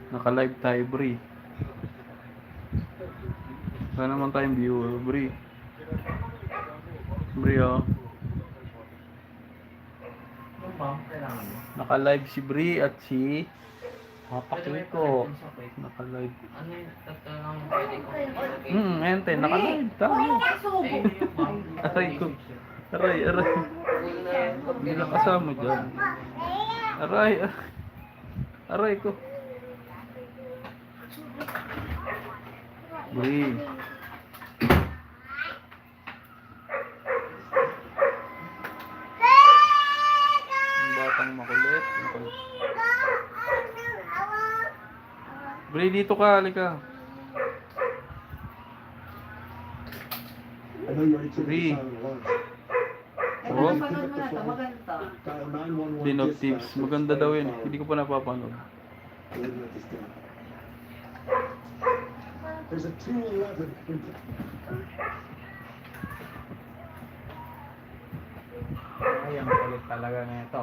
Naka-live tayo, Bri. Wala naman tayong viewer, Bri. Bri, oh. Naka-live si Bri at si Papa Kiko. Naka-live. Ano yung lang pwede ko? Ente, naka-live tayo. Aray ko. Aray. Hindi na kasama dyan. Aray. Aray ko. Bri. Ang batang makulit. Bri, dito ka. Halika. Bri. Oh, Napanood mo na ito, maganda. Dinot Tips. Maganda daw yun. Hindi ko pa napapanood. There's a 211 in Ay, ang kulit talaga nito.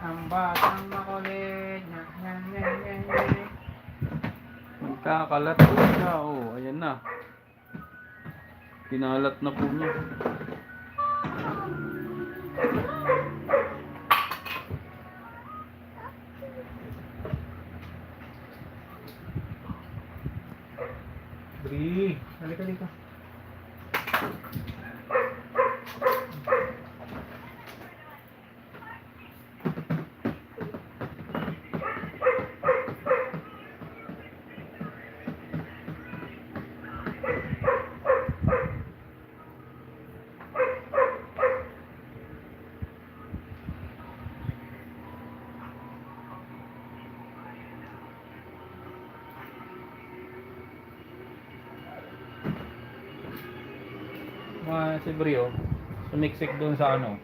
Ang batang makulit. Nagkakalat po siya. Oh, ayan na. Kinalat na po niya. Bri, halika dito. Si Brio, sumiksik dun sa ano,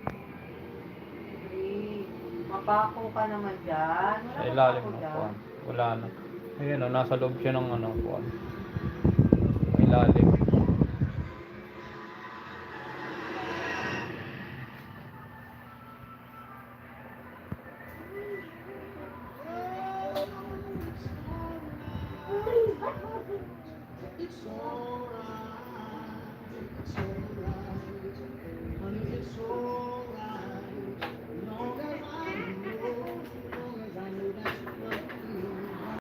Mapako ka naman dyan. sa Wala ilalim mapako ng dyan. kuwan. Wala na. Ayun o, nasa loob siya ng ano, kuwan. Ilalim. It's alright.